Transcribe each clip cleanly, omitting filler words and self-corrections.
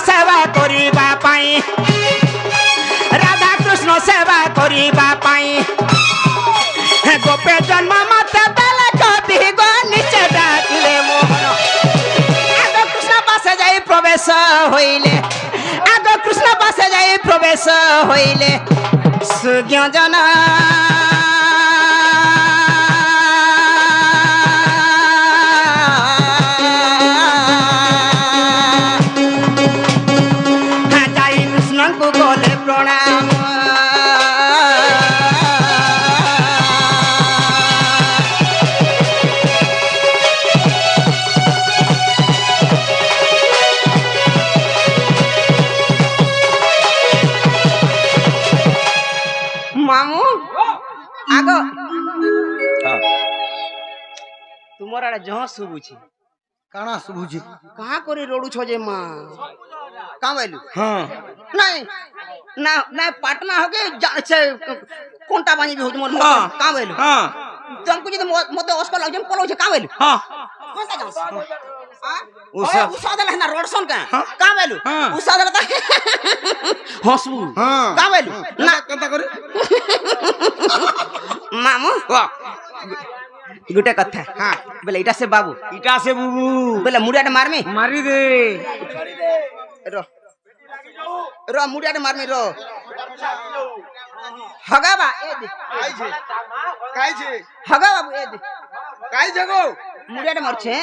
सेवा करिबा पाई राधा कृष्ण सेवा करिबा पाई गोपे जन्म मते बेले कभी गो नीचे डाकिले मोहन आगो कृष्ण पासे जाई प्रवेश होइले आगो कृष्ण पासे जाई प्रवेश होइले सुज्ञ जना जाई कृष्ण को बोले प्रणाम मामू आगो तुमर आड़े जहाँ शुभुची काना शुभुजी कहाँ करी रोडू छो जे माँ कहाँ बैलू हाँ नहीं ना ना पटना हो गए कोंटा बानी भी हो तुम कहाँ बैलू हाँ तुमको जो मते अस्पताल लग पलो छे कहाँ बैलू हाँ कौन सा गांव उसा उसा दल है ना रोडसन का कहाँ बैलू उसा दल ता हंसबू हाँ कहाँ बैलू ना कता करे मामू वाह गुटे कथा हाँ बोले इटा से बाबू इटा से बुबू बोले मुड़िया मार में मारी दे रो रो मुड़िया मार में रो हगा बा ए दे काई छे हगा बाबू ए दे काई जगो मुड़िया मार छे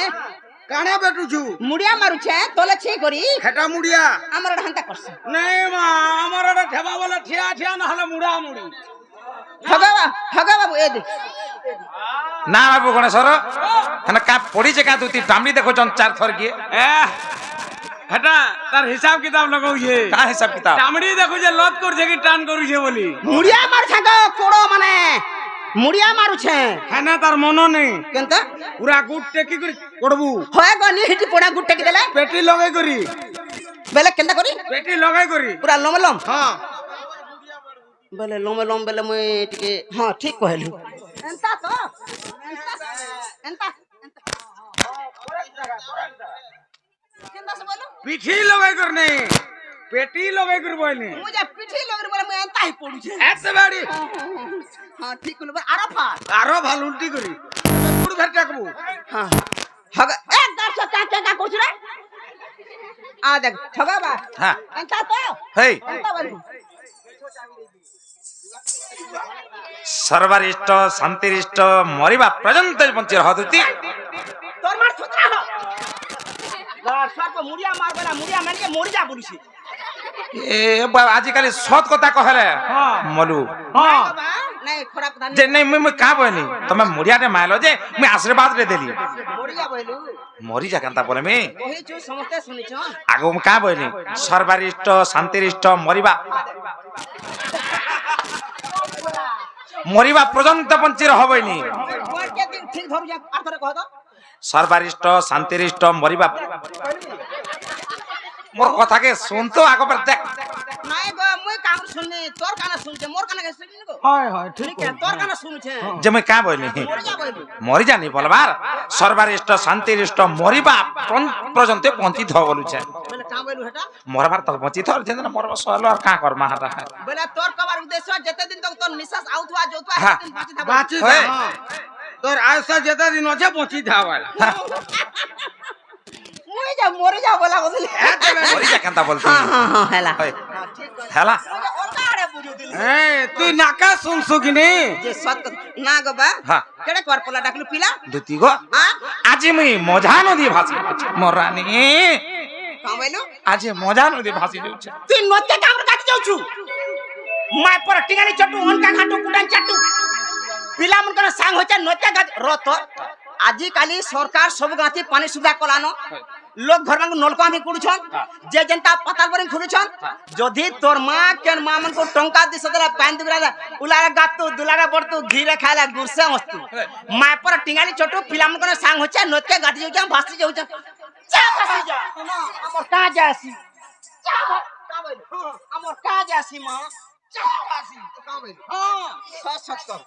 काना बेटू छु मुड़िया मारू छे तोले छी करी हेटा मुड़िया हमर हंता करछ नहीं मां हमर ठेबा वाला ठिया ठिया न हले मुड़ा मुड़ी हगा बाबू ए दे ना बाबू गणेश्वर हन का पड़ी जे का तुती टामडी देखो जन चार थर के ए हेटा तार हिसाब किताब लगाउ छे का हिसाब किताब टामडी देखो जे लत कर छे कि टान करू छे बोली मुड़िया मार छे गो कोड़ो माने मुड़िया मारू छे हेना तार मनो नहीं केनता पूरा गुट टेकी करी कोडबू होय गनी हिटी पोड़ा गुट्टे के देले पेटी लगाई करी बेले केनता करी पेटी लगाई करी पूरा लमलम हां बेले लमलम बेले मैं टिके हां ठीक कहलु एंता तो एंता केनता से बोलो पीठी लगाई करने पेटी लगाई कर बोलने मुझे पीठी लगर बोले मैं एंता ही पड़ू छे ऐसे बाड़ी हां ठीक कहलु आरफा आरो भाल उल्टी करी पुड़ भेट टाकबू हां हग एक दर से का कुछ रे आ देख ठगा बा हां एंता तो हे एंता बोलू सर्वरिष्ट शांतिरिष्ट मरिबा पर्यंत बंची रहदुती तोर मार छुतरा हो गार सर को मुड़िया मार बेला मुड़िया मार के मोर जा बोलुसी ए आजिकाली सत कथा कहले मलु हां नहीं खराब कथा जे नहीं मैं का बोली तमे मुड़िया रे मायलो जे मैं आशीर्वाद रे देली मोरिया बोलू मरी जा कांता बोले मैं ओही जो समझते सुनि छ आगो में का बोली सर्वरिष्ट शांतिरिष्ट मरिबा पर्यंत बंची रहबैनी कोन के दिन ठीक धरु जा आथरे कह दो सर्वरिष्ट शांतिरिष्ट मरिबा मोर कथा के सुन तो आगो पर देख नहीं गो मुई काम सुननी तोर काना सुन छे मोर काना के सुननी गो हाय हाय ठीक ठीक है तोर काना सुन छे जे मैं का बोली मोरिया बोलू मरी जानी बोलबार सर्वरिष्ट शांतिरिष्ट मरिबा पर्यंत बंचित हो बोलु छे बोले का बोलू हटा मरबार तक बंचित हो जेना मरबा सहलो और का कर माहटा बोले तोर कबार उद्देश्य जते दिन तक तोर निसास आउतवा जोतवा हाँ। दिन बाची था बाची होय। हां तोर आयसा जेता दिन होचे पहुंची धावाला मुई जा मोर जा बोला बोले मरी जा कांता बोलती हां हैला होय हां ठीक है हैला ओका आड़े बुझो दिल ए तू नाका सुन सुगिनी जे सत ना गो बा हां केड़े कर पला डाकलु पिला दुती गो हां आज मैं मजा नदी भासी मोरानी का बोलू आज मजा नदी भासी देउ छे तू नते काम काटी जाउ छु माय पर टिगाली चटू अनका घाटू कुडान चटू पिला मन कर सांग होचे नते गाज रत आजि काली सरकार सब गाती पानी सुविधा कलानो लोग घर में नलका भी कुड़छन जे जनता पताल पर खुलछन जदी तोर मां केन मामन को टंका दि सदला पान दुगरा उलारा गातू दुलारा बड़तू घीरे खाला गुरसे मस्तू माय पर टिगाली चटू पिला मन कर सांग होचे नते गाटी जाउ भासी जाउ चा भासी जा हमर का जासी चा का बोल हमर का जासी मां चा भासी का बोल हां सत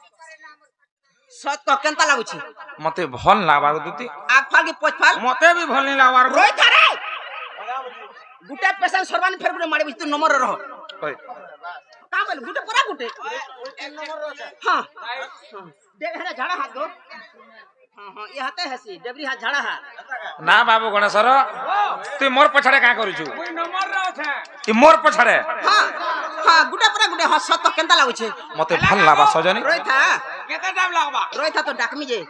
सत केनता लागुची मते भल लागबा दुती आग फाल की पोछ फाल मते भी भल नहीं लागवार रोई थारे गुटे पेशेंट सरवान फेर गुटे मारे तू नंबर रह ओए का बोल गुटे पूरा गुटे हां देख है झाड़ा हाथ दो हां ये हाथे हसी डेबरी हाथ झाड़ा हाथ ना बाबू गणेशर তুই মোর পছাড়ে কা করিছু कोई नंबर रे আছে ই মোর পছাড়ে हां हां गुटे पूरा गुटे हां सत केनता लागुछे মতে ভাল লাগবা সজনী रोई था केते टाइम लागबा रोई था तो डाकमी जे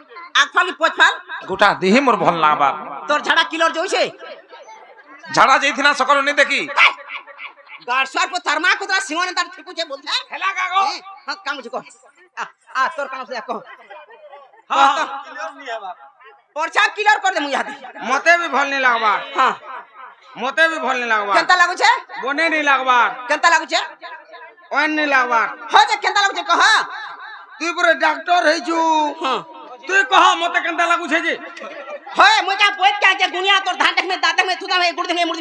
आगफाल की पोछफाल গোটা দেহি মোর ভাল লাগবা तोर झाड़ा किलर जोइछे ঝাড়া যাইছিনা সকাল নি দেখি गारसर पर थर्मा को तो सिंहने तार ठिकुछे बोलछे हेला कागो हां काम मुझे को आ तोर काम से को हां पर्चा क्लियर कर दे मुझे मते भी भल नहीं लागबा हां मते भी भल नहीं लागबा केनता लागु छे बोने नहीं लागबा केनता लागु छे ओन नहीं लागबा हो जे केनता लागु छे कह तू पूरे डॉक्टर है छु हां तू कह मते केनता लागु छे जे होय मुझे पोत क्या जे गुनिया तोर धांटक में दांतक में थुदा में गुड़ देंगे मुड़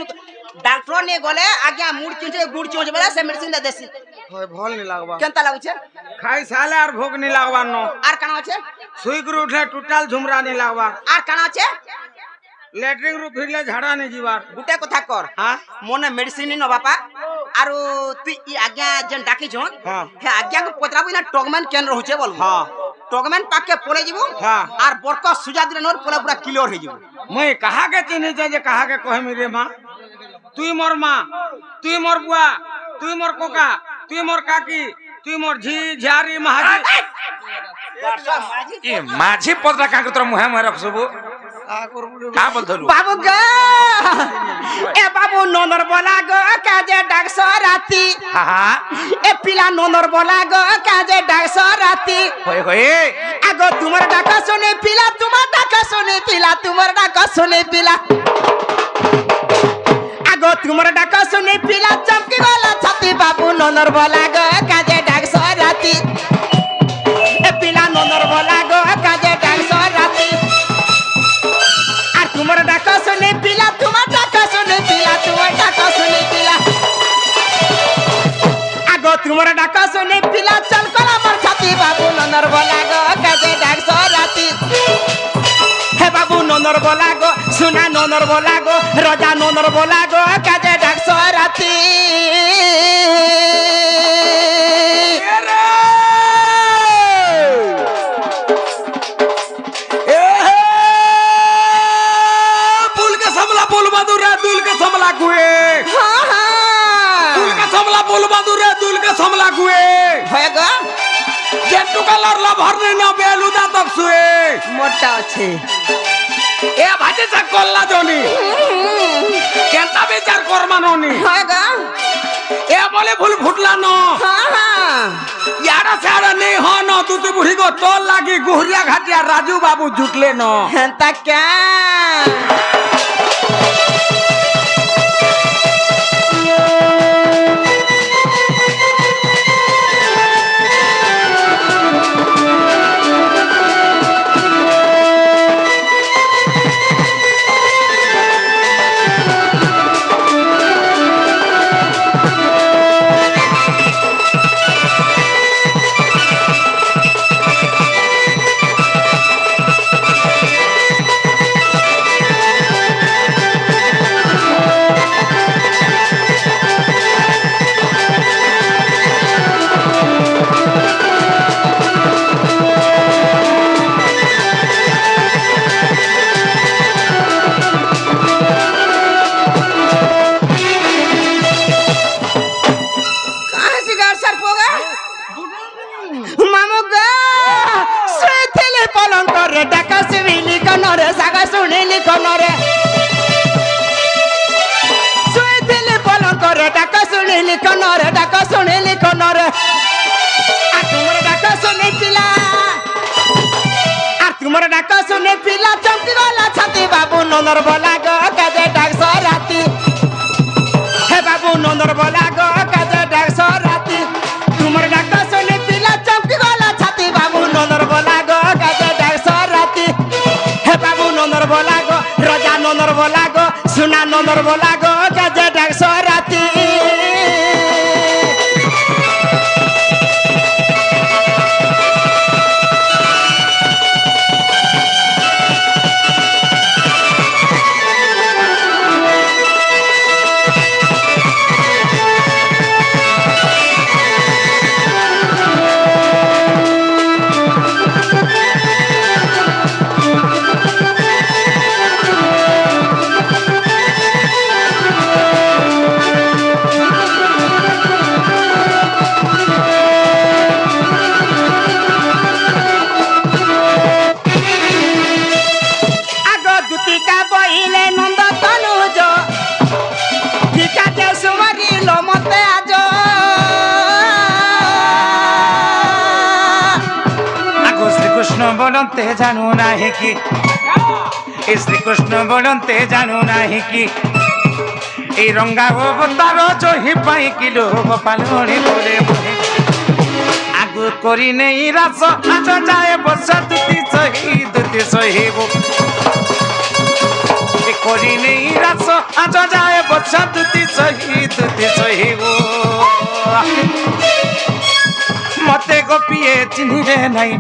डॉक्टर ने बोले आज्ञा मुड़ चुंचे गुड़ चुंचे बोले से मेडिसिन दे देसी होय भल नहीं लागबा केनता लागु छे खाई साले आर भोग नहीं लागबा न आर काना छे सुई गुरु उठले टोटल झुमरा नहीं लागबा आर काना छे लेटरिंग रु फिरले झाड़ा नहीं जीवार गुटे कथा कर हां मोने मेडिसिन न बापा आरो तू ई आज्ञा जन डाकी जोन हां हे आज्ञा को पतराबु ना टॉगमैन केन रहउछे बोल हां टॉगमैन पाके पोले जीवो हां आर बरक सुजा दिन नोर पोला पूरा क्लियर हो जीवो मैं कहा के चिन्ह जे कहा के कहे मेरे मां तुई मोर मां तुई मोर बुआ तुई मोर कोका तुई मोर काकी तुई मोर झी झारी महाजी ই মাঝি পদরা কা তোর মুহে মুহে রাখছবু কা বলথলু बाबू ग ए बाबू नोनर बोला ग काजे डाकसो राती হা হা ए पिला नोनर बोला ग काजे डाकसो राती কই কই आगो तुमर डाका सुने पिला तुमर डाका सुने पिला तुमर डाका सुने पिला आगो तुमर डाका सुने पिला चमकी वाला छाती बाबू नोनर बोला ग काजे डाकसो राती ए पिला नोनर बोला ग काजे डाकसो राती तुमर डाका सुने पिला तुमर डाका सुने पिला तुमर डाका सुने पिला आगो तुमर डाका सुने पिला चल कला मर छाती बाबू ननर बोला गो काजे डाक सो राती हे बाबू ननर बोला गो सुना ननर बोला गो राजा ननर बोला गो काजे डाक सो राती समला गुए हां हां दुल का समला बोल बदुरे दुल का समला गुए होएगा जेटू कलर ला भरने ना बेलुदा तक सुए मोटा আছে ए भाजे से कोल्ला जोनी केनता बेचार करमानोनी होएगा ए बोले फुल फुटला न हां हां यारा सारा नहीं हो न तू तो बुढ़ी को तोल लागी गुहरिया घाटिया राजू बाबू जुटले न हंता क्या नंदर बोला गो काजे डाकसो राती हे बाबू नंदर बोला गो काजे डाकसो राती तुमर डाका सुने पिला चमकी वाला छाती बाबू नंदर बोला गो काजे डाकसो राती हे बाबू नंदर बोला गो राजा नंदर बोला गो सुना नंदर बोला गो काजे डाकसो राती বলতে জানো নাহি কি এ শ্রীকৃষ্ণ বলতে জানো নাহি কি এই রঙ্গা অবতার জহি পাই কিলো গোপালনে বলে বলে আগু করি নেই রাস আজ যায় বসা দুতি সহিব করি নেই রাস আজ যায় বসা দুতি সহিব মতে গোপিয়ে চিনিলে নাই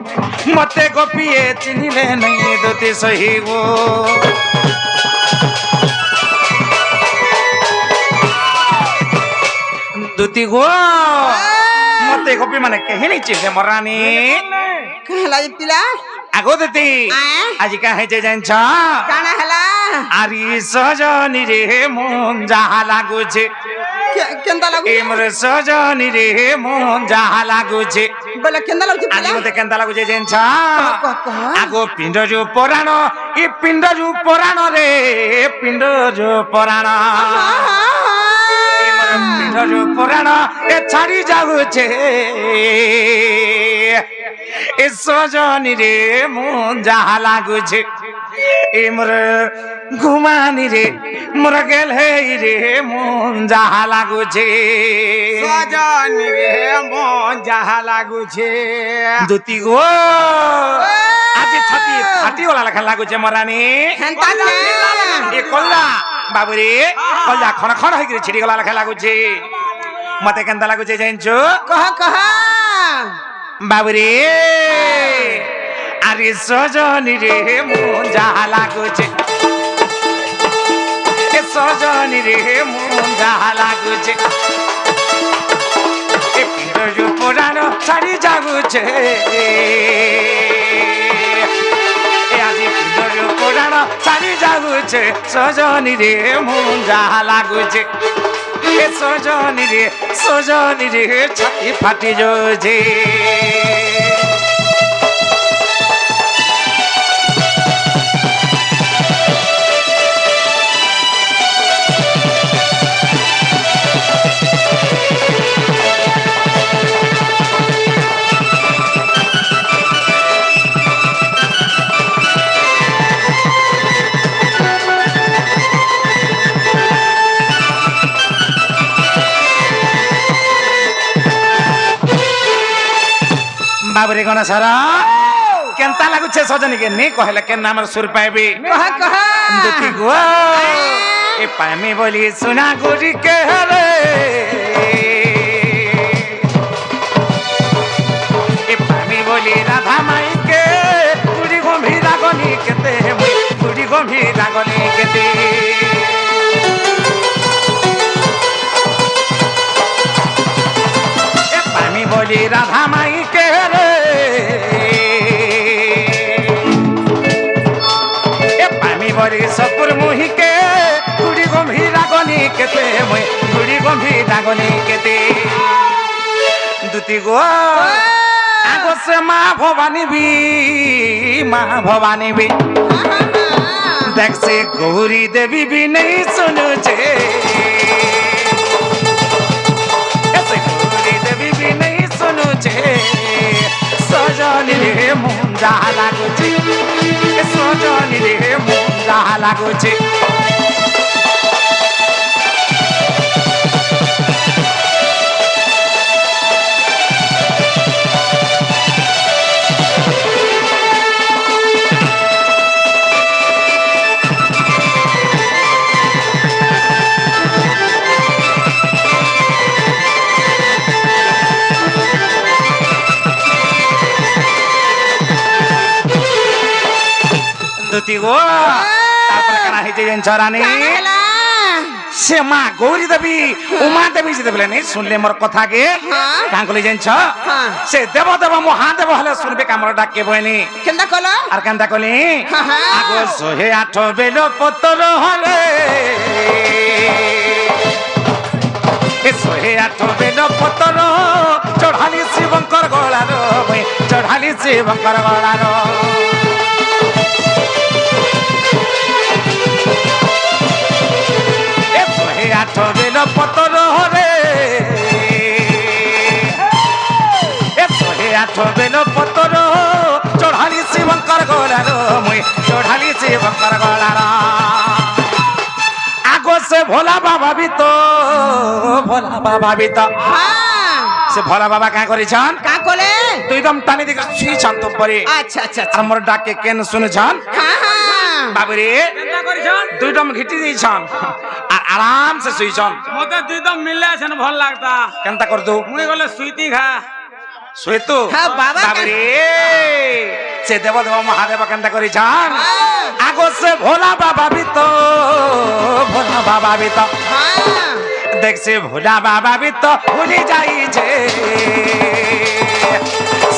মতে গোপিয়ে চিনিলে নাই দুতি সহিব দুতি গো মতে গোপী মানে কেহিনি চিনে মরানি कहला ये पिला আগো দুতি আয়। আজি কাহে যে জানছ काना हला আরি সজনি রে মন যাহা লাগুছে केंदा लागू এমর সজনি রে মন যাহা লাগুছে बोले केंदा लागू আজি पिला মতে কেনতা লাগুছে জানছ কহ আগো পিণ্ডজু পুরাণ ই পিণ্ডজু পুরাণ রে পিণ্ডজু পুরাণ পিণ্ডজু পুরাণ এ ছাড়ি যাচ্ছে এ সজনি রে মন যাহা লাগুছে এ মোর ঘুমানি রে মোর গেল রে মন যাহা লাগুছে সজনি রে মন যাহা লাগুছে দুতি গো আজি ছাতি ফাটি ওলা লেখা লাগুছে মরানি হেনতা এ কল্লা বাবুরে কল্লা খন খন হয়ে গেছে ছিড়ি গলা লেখা লাগুছে মতে কেনতা লাগুছে জানছো कह বাবুরে আরে সজনি রে মন যাহা লাগুছে এ সজনি রে মন যাহা লাগুছে এ পিণ্ডজু পুরাণ ছাড়ি যাগুছে এ আজি পিণ্ডজু পুরাণ ছাড়ি যাগুছে সজনি রে মন যাহা লাগুছে এ সজনি রে ছাতি ফাটি যাচ্ছে বাবরে গণ সারা কেনতা লাগুছে সজনি কে নে কহলে কেন আমার সুর পাইবি कह দুতি গো এ পাইমি বলি সোনা গুড়ি কে রে এ পাইমি বলি রাধা মাই কে গুড়ি গম্ভীর রাগনি কেতে মুই গুড়ি গম্ভীর রাগনি কেতে এ পাইমি বলি রাধা মাই কে রে এ পাইমি বলি সপুর মুহিকে গুড়ি গম্ভীর রাগনি কেতে মুই গুড়ি গম্ভীর রাগনি কেতে দুতি গো আগো সে মা ভবানী বি দেখছে গৌরী দেবী বি নেই শুনুছে ऐसे गौरी देवी भी नहीं सुनुचे सजनी रे মন যাহা লাগুছে সজনি রে মন যাহা লাগুছে দুতি গো তারপরে কানা হইছে জানছ রানী कहला সে মা গৌরী দেবী উমা দেবী যেতে নেই শুনলে মোর কথা কে হ্যাঁ। কাঁ কলি জানছ হ্যাঁ। সে দেব মহাদেব হলে শুনবে কামর ডাকে বইনি केंदा कलो আর কান্দা কলি হ্যাঁ। আগো 108 বেল পতর হলে এ 108 বেল পতর চড়ালি শিবঙ্কর গলার চড়ালি শিবঙ্কর গলার এ 108 বেল পতর হলে এ 108 বেল পতর চড়ালি শিবঙ্কর ভোলা বাবা বি তো ভোলা বাবা বি তো হ্যাঁ সে ভোলা বাবা কাঁ করেছন কা কলে তুই দম টানি দিকে শুইছন তো পরে আচ্ছা আচ্ছা আর মোর ডাকে কেন শুনেছন হ্যাঁ হ্যাঁ বাবুরে কেনটা করিছন দুই দম ঘিটি দিয়েছন আর আরাম সে শুইছন মতে দুই দম মিললে আছেন ভাল লাগতা কেনতা করতু মুই গলে সুইতি খা শুইতু হ্যাঁ, বাবা বাবুরে সে দেব দেব মহাদেব কেনতা করেছন হ্যাঁ আগো সে ভোলা বাবা বি তো ভোলা বাবা বি তো হ্যাঁ দেখছে ভোলা বাবা বি তো ভুলি যাইছে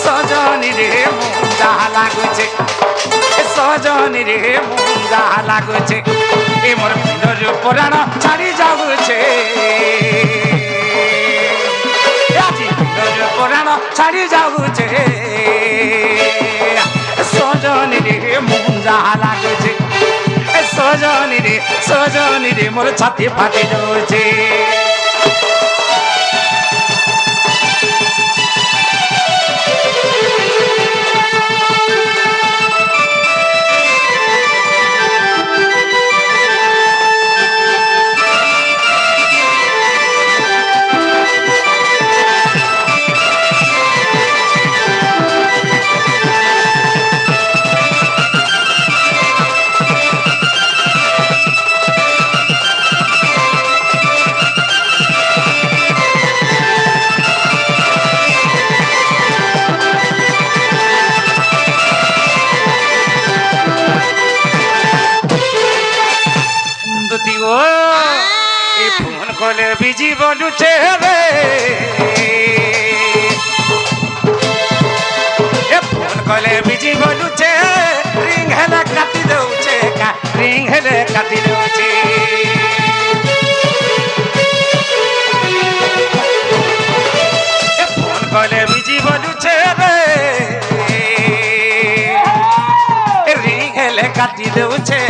সজনী রে মন যাহা লাগুছে সজনী রে মন যাহা লাগুছে এ মোর পিণ্ডর পুরাণ ছাড়ি যাগুছে আজি পিণ্ডর পুরাণ ছাড়ি যাগুছে সজনী রে মন যাহা লাগুছে সজনী রে মোর ছাতি ফাটি যাচ্ছে ফোন কলে বিজি বলুছে রে ফোন কলে বিজি বলুছে রিং হেলে কাটি দউছে রিং হেলে কাটি দউছে ফোন কলে বিজি বলুছে রে রিং হেলে কাটি দউছে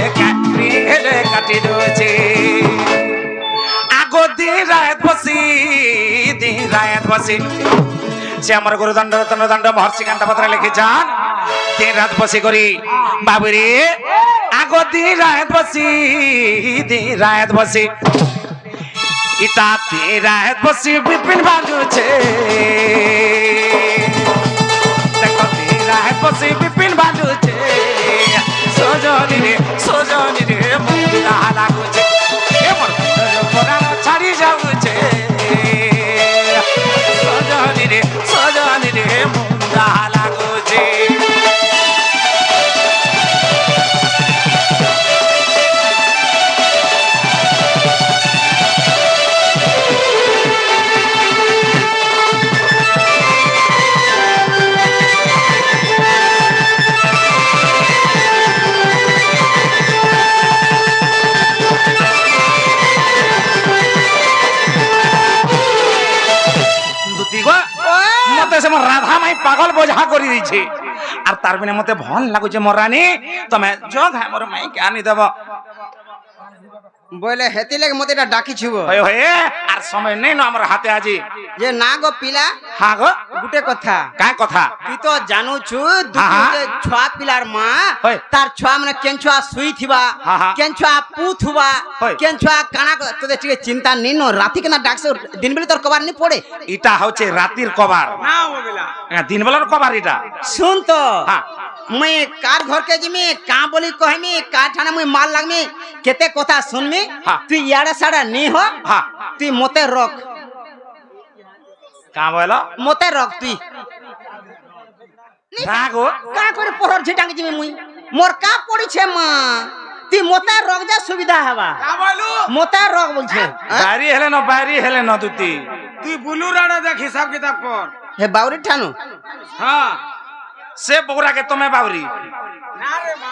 রিং হেলে কাটি দউছে দিন রাত বসি সে আমার গুরু দণ্ড রতন দণ্ড মহর্ষি কান্ত পত্র লিখে যান দিন রাত বসি করি বাবুরে আগ দিন রাত বসি ইটা দিন রাত বসি বিপিন বাজুছে দেখো দিন রাত বসি বিপিন বাজুছে সজনী রে মুন্ডা লাগুছে ছাড়ি যাচ্ছে সজনী রে মুন্ডা লাগুছে মতে সে রাধা মাই পাগল বোঝা করে দিয়েছে আর তার বিনে মতে ভন লাগুছে মোর রানী তুমি যোগ হ্যাঁ মোর মাইকে আনি দেব বলে হেতি লাগে মতে এটা ডাকিছিব হয়ে হয়ে আর সময় নেই না আমার হাতে আজি যে না গো পিলা হ্যাঁ গো গুটে কথা কাঁ কথা তুই তো জানুছু হ্যাঁ। ছুয়া পিলার মা হয়। তার ছুয়া মানে কেন ছুয়া শুই থিবা হ্যাঁ। কেন ছুয়া পু থুবা হয়। কেন ছুয়া কানা তোদের ঠিক চিন্তা নেই নো রাতি কেনা ডাকছে দিন বেলা তোর কবার নি পড়ে এটা হচ্ছে রাতির কবার না ববিলা দিন বেলার কবার এটা শুন তো হ্যাঁ। মুই কার ঘর কে জিমি কা বলি কহমি কা ঠানা মুই মাল লাগমি কেতে কথা শুনমি হ্যাঁ। তুই ইয়াড়া সাড়া নি হ হ্যাঁ। তুই মতে রখ কাঁ বলো মতে রখ তুই না গো কা করে পহর ঝিটাঙ্গি জিমি মুই মোর কা পড়িছে মা তুই মতে রখ যা সুবিধা হবা কা বলু মতে রখ বলছে বাইরি হেলে ন দুতি তুই বুলু রাড়া দেখ হিসাব কিতাব কর হে বাউরি ঠানু হ্যাঁ সে বগুড়াকে তুমি বাউরি না রে মা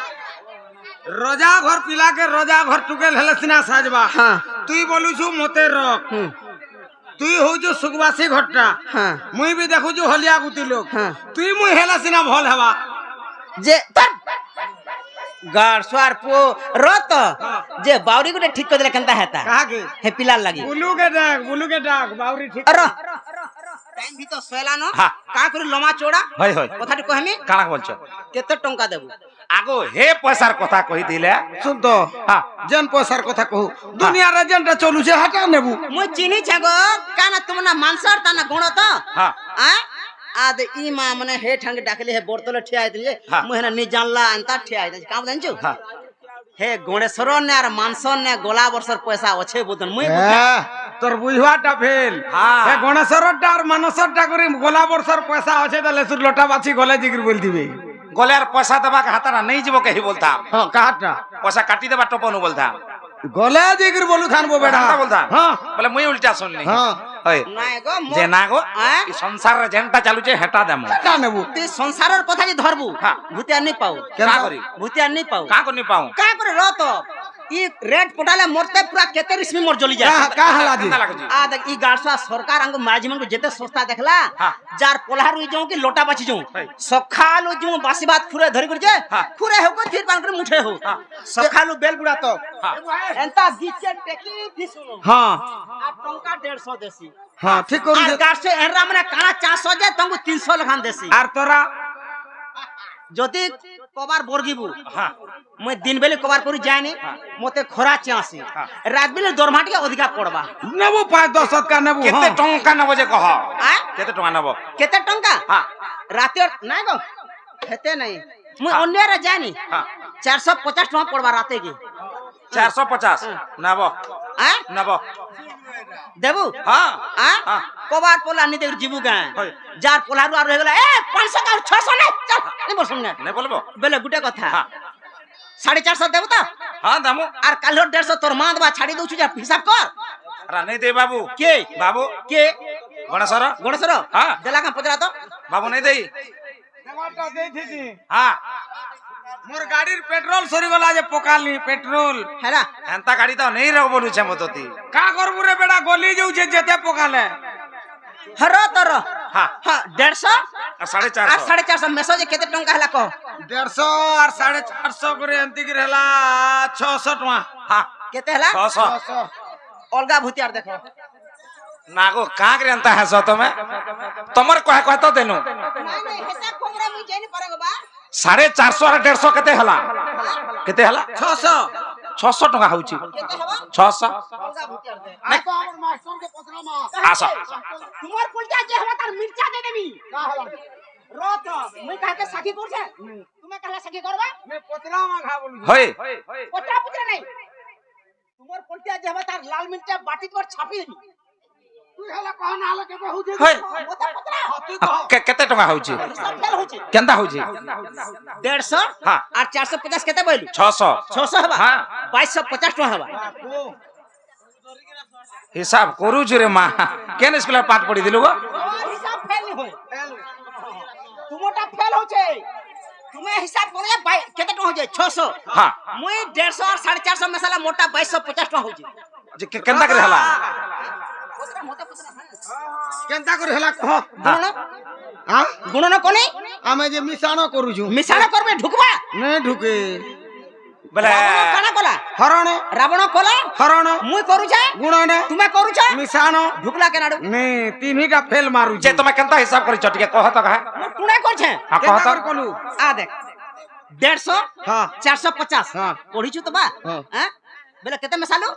রোজা ঘর পিলাকে রোজা ঘর টুকেল হেলে সিনা সাজবা হ্যাঁ তুই বলুছু মতে রখ হুম তুই হউছু সুগবাসী ঘরটা হ্যাঁ মুই বি দেখুছু হলিয়া গুতি লোক হ্যাঁ। তুই মুই হেলা সিনা ভাল হবা যে গার সোয়ার পো রত যে বাউরি গুটে ঠিক করে দিলে কেনতা হেতা কাহাকে হে পিলার লাগি বুলুকে ডাক বাউরি ঠিক র টাইম ভিতর সয়লানো হ্যাঁ। কা করে লমা চোড়া হয় হয় কথাটি কহমি কাଣା বলছো কেতে টঙ্কা দেবু আগো হে পয়সার কথা কই দিলে শুন তো হ্যাঁ যেন পয়সার কথা কহু দুনিয়ার যেনটা চলুছে হাটা নেবু মুই চিনিছে গো কানা তুমি না মানসর তা না গুণ তো হ্যাঁ আদ ই মা মানে হে ঠাঙ্গে ডাকলি হে বর্তলে ঠিয়া আইতিলে হ্যাঁ। মুই হেনা নি জানলা আনতা ঠিয়া আইতি কাম জানছু হ্যাঁ। হে গণেশ্বর নে আর মানসর নে গোলা বর্ষর পয়সা আছে বুদন মুই হ্যাঁ, তোর বুঝবাটা ফেল হ্যাঁ। হে গণেশ্বরটা আর মানসরটা করে গোলা বর্ষর পয়সা আছে তাহলে সুর লোটা বাছি গলে জিগির বল দিবে গলে আর পয়সা দেবা হাতারা নেই যাব কেহি বলতাম হ্যাঁ কাহাটা পয়সা কাটি দেবা টপনু বলতাম গলে জিগির বলু থানবো বেটা হাতা বলতাম হ্যাঁ বলে মুই উল্টা শুনলি হ্যাঁ হয় নাই গো যে না গো হ্যাঁ? এই সংসারে যেনটা চালুছে হেটা দেমু কা নেবু তুই সংসারের কথা যে ধরবু হ্যাঁ। ভূতিয়া নি পাও কা করি ভূতিয়া নি পাও কা করি পাও কা করে র তো ই রেড পটালে মরতে পুরা কেতে রিসমি মর জ্বলি যায় কা হালা জি কেনতা লাগুছি आ देख ई गाड़सा सरकार अंग माजी मन को जेते सस्ता देखला हाँ। जार पोलहार उई जाऊ कि लोटा बाची जाऊ है। सखालु जो बासी बात खुरे धरी कर जे हाँ। खुरे हो को थीर पान कर मुठे हो हाँ। सखालु बेल बुड़ा तो हाँ। एंता गीचे टेकी दिसुनो হ্যাঁ आ टंका 150 देसी হ্যাঁ ঠিক করি আর গাড়ছে এনরা মানে কানা 400 যে তঙ্গু 300 লখান দেছি আর তোরা যদি কবার বর্গিবু হ্যাঁ মই দিন বেলে কবার করি যায়নি মতে খরা চাসি हाँ। রাত বেলে দরমা টিকে অধিকা পড়বা নেবু 5-10 কা নেবু কেতে হ্যাঁ টঙ্কা নব যে কহ আ কেতে টঙ্কা নব কেতে টঙ্কা হ্যাঁ রাতে নাই গো হেতে নাই মুই হ্যাঁ। অন্যরে জানি হ্যাঁ 450 টাকা পড়বা রাতে কি 450 নব আ নব দেবু হ্যাঁ আ হ্যাঁ। কবার পোলা নি দেব জিবু গায় হয়। যার পোলারু আর হয়ে গেল এ 500 কা 600 নাই চল নি বসুন না নাই বলবো বেলে গুটে কথা হ্যাঁ 450 দেব তো হ্যাঁ দামু আর কালর 150 তোর মা দেবা ছাড়ি দউছু যা হিসাব কর রা নাই দে বাবু কে বাবু কে গণেশ্বর গণেশ্বর হ্যাঁ। দেলা কা পচরা তো বাবু নাই দেই দেমাটা দেইছিছি হ্যাঁ মোর গাড়ির পেট্রোল সরি গলা যে পকালি পেট্রোল হেরা এন্তা গাড়ি তো নেই রব বলুছে মততি কা করবু রে বেটা গলি যাউছে যেতে পকালে হর তোর হ্যাঁ হ্যাঁ 150 আর 450 আর 450 মেসেজ কেতে টঙ্কা হেলা কহ 150 আর 450 করে এন্তি কি হেলা 600 টাকা হ্যাঁ কেতে হেলা 600 অলগা ভূতিয়ার দেখো না গো কাঁ করে এন্তা হেস তুমি তোমার কয় কয় তো দেনু নাই নাই হিসাব খবরে মুই জানি পারগো বা 450 আর 150 কেতে হলা কেতে হলা 600 600 টাকা হউছি কেতে হবা 600 অলগা ভূতিয়ার দে নাই আমার মাস্টার কে পছরামা আসো তোমার পুলটা যে হবা তার মির্চা দে দেবি কা হলা রত মুই কাকে সাকি করছে তুমি কালা সাকি করবা মে পছরামা খা বলু হই পচরা পুচরা নাই তোমার পুলটা যে হবা তার লাল মির্চা বাটি করে ছাপি দেবি তুই হেলা কহ না হলে কেবে হুজে হই মোটা পচরা তুই কহ কেতে টাকা হউছি হিসাব ফেল হচ্ছে কেনতা হউছি 150 হ্যাঁ। আর 450 কেতে বইলু 600 600 হবা হ্যাঁ। 2250 টাকা হবা হিসাব করুছ রে মা কেন স্কুলের পাঠ পড়ি দিলু গো তোমার হিসাব ফেল নি হয় তোমারটা ফেল হচ্ছে তুমি হিসাব করে কেতে টাকা হচ্ছে 600 হ্যাঁ মুই 150 আর 450 মেশালা মোটা 2250 টাকা হচ্ছে যে কেনতা করে হলা পচরা মোটা পচরা কেনতা করে হেলা কহ গুণন হ্যাঁ গুণন কোনি আমি যে মিশানো করুছু মিশানা করবে ঢুকবা নে ঢুকে বলে রাবণ কানা কলা হরণ রাবণ কলা হরণ মুই করুছে গুণন তুমি করুছ মিশানো ঢুকলা কেনাড়ু নে তিনটা ফেল মারুছি যে তুমি কেনতা হিসাব করিছ টিকে কহ তো কাহে মুই টুনা করছে হ্যাঁ কহ কেনতা তো করে কলু আ দেখ 150 হ্যাঁ 450 হ্যাঁ। পড়িছু তো বা হ্যাঁ। হ্যাঁ বেলে কেতে মেশালু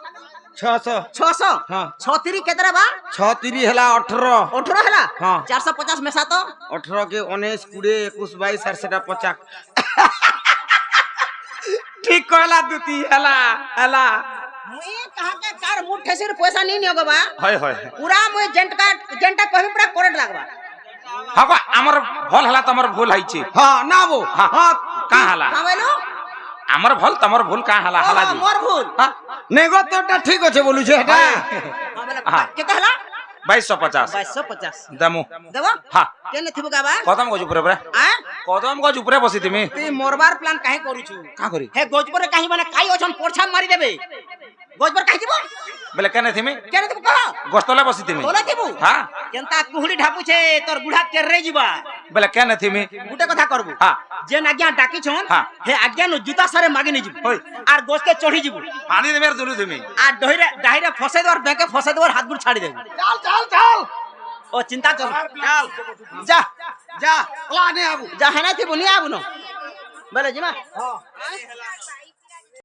600 600 হ্যাঁ। 36 কেতে রে বা 36 হেলা 18 18 হেলা হ্যাঁ। 450 মেশা তো 18 के 19 20 21 22 আর সেটা 50 ঠিক কইলা দুতি হেলা হেলা মুই কাহা के कार मुठ ठेसिर पैसा नहीं नियो गो बा হয় হয় पूरा मुई जेंटा कहबी पूरा करंट लागबा হ্যাঁ গো আমার ভুল হলা তোমার ভুল হইছে হ্যাঁ না বো হ্যাঁ। হ্যাঁ কা হলা কামেলো আমার ভুল তোমার ভুল কা হলা হলা জি মোর ভুল হ্যাঁ নেগো তোটা ঠিক আছে বলুছে এটা বেলে হ্যাঁ। কেতে হেলা 2250 2250 দামু দেবো হ্যাঁ কেনে থিবো গাবা কদম গজ উপরে উপরে আ কদম গজ উপরে বসি তুমি তুই মরবার প্ল্যান কাহে করিছু কা করি হে গজপরে কাহি মানে কাই অছন পড়ছাম মারি দেবে গজপর কাহি দিব বলে কেন তুমি কেনে দিব কহ গোস্তলে বসি তুমি তোলা দিব হ্যাঁ কেনতা কুহুড়ি ঢাপুছে তোর বুঢ়া কে রে যিবা বলে কেন তুমি গুটে কথা করবু হ্যাঁ যে আজ্ঞা ডাকিছন হ্যাঁ। হে আজ্ঞা নু জুতা সারে মাগি নি যিবু হই। আর গোস্তে চড়ি যিবু পানি দেবে দুলু তুমি আর ডাইরে ফসাই দেওয়ার ব্যাংকে ফসাই দেওয়ার হাত গুড় ছাড়ি দেবু চাল চাল চাল ও চিন্তা চল চাল যা যা লা নে আবু যা হেনা থিবু নি আবু ন বেলে জিমা